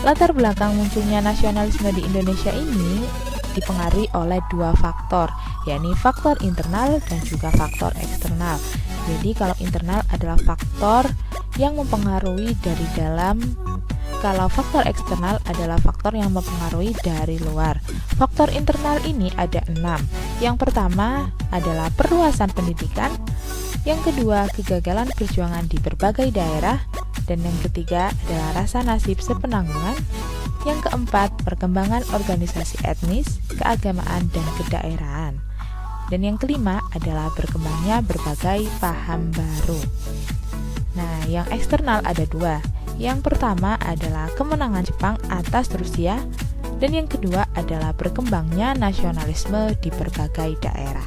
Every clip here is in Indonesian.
Latar belakang munculnya nasionalisme di Indonesia ini dipengaruhi oleh dua faktor, yakni faktor internal dan juga faktor eksternal. Jadi kalau internal adalah faktor yang mempengaruhi dari dalam, kalau faktor eksternal adalah faktor yang mempengaruhi dari luar. Faktor internal ini ada 6. Yang pertama adalah perluasan pendidikan, yang kedua kegagalan perjuangan di berbagai daerah, dan yang ketiga adalah rasa nasib sepenanggungan. Yang keempat, perkembangan organisasi etnis, keagamaan, dan kedaerahan. Dan yang kelima adalah berkembangnya berbagai paham baru. Nah, yang eksternal ada 2. Yang pertama adalah kemenangan Jepang atas Rusia, dan yang kedua adalah berkembangnya nasionalisme di berbagai daerah.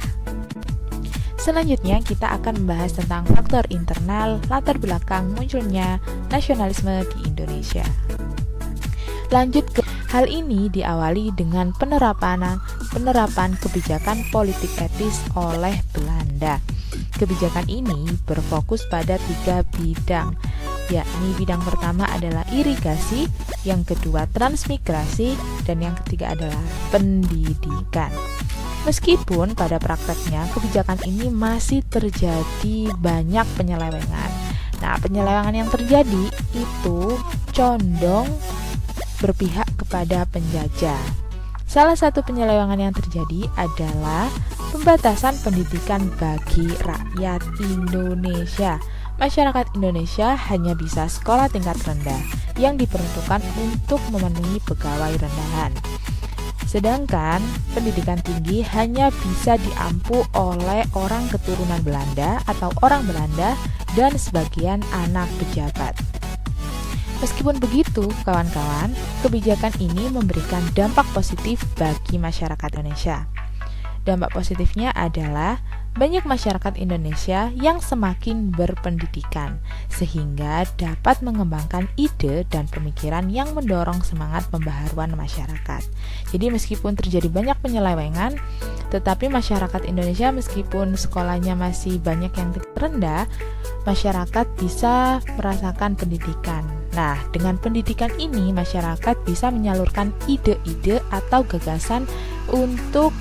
Selanjutnya kita akan membahas tentang faktor internal, latar belakang munculnya nasionalisme di Indonesia. Lanjut ke hal ini diawali dengan penerapan kebijakan politik etis oleh Belanda. Kebijakan ini berfokus pada 3 bidang, yakni bidang pertama adalah irigasi, yang kedua transmigrasi, dan yang ketiga adalah pendidikan. Meskipun pada prakteknya kebijakan ini masih terjadi banyak penyelewengan. Nah, penyelewengan yang terjadi itu condong berpihak kepada penjajah. Salah satu penyelewengan yang terjadi adalah pembatasan pendidikan bagi rakyat Indonesia. Masyarakat Indonesia hanya bisa sekolah tingkat rendah yang diperuntukkan untuk memenuhi pegawai rendahan. Sedangkan pendidikan tinggi hanya bisa diampu oleh orang keturunan Belanda atau orang Belanda dan sebagian anak pejabat. Meskipun begitu, kawan-kawan, kebijakan ini memberikan dampak positif bagi masyarakat Indonesia. Dampak positifnya adalah banyak masyarakat Indonesia yang semakin berpendidikan, sehingga dapat mengembangkan ide dan pemikiran yang mendorong semangat pembaharuan masyarakat. Jadi meskipun terjadi banyak penyelewengan, tetapi masyarakat Indonesia meskipun sekolahnya masih banyak yang rendah, masyarakat bisa merasakan pendidikan. Nah, dengan pendidikan ini masyarakat bisa menyalurkan ide-ide atau gagasan untuk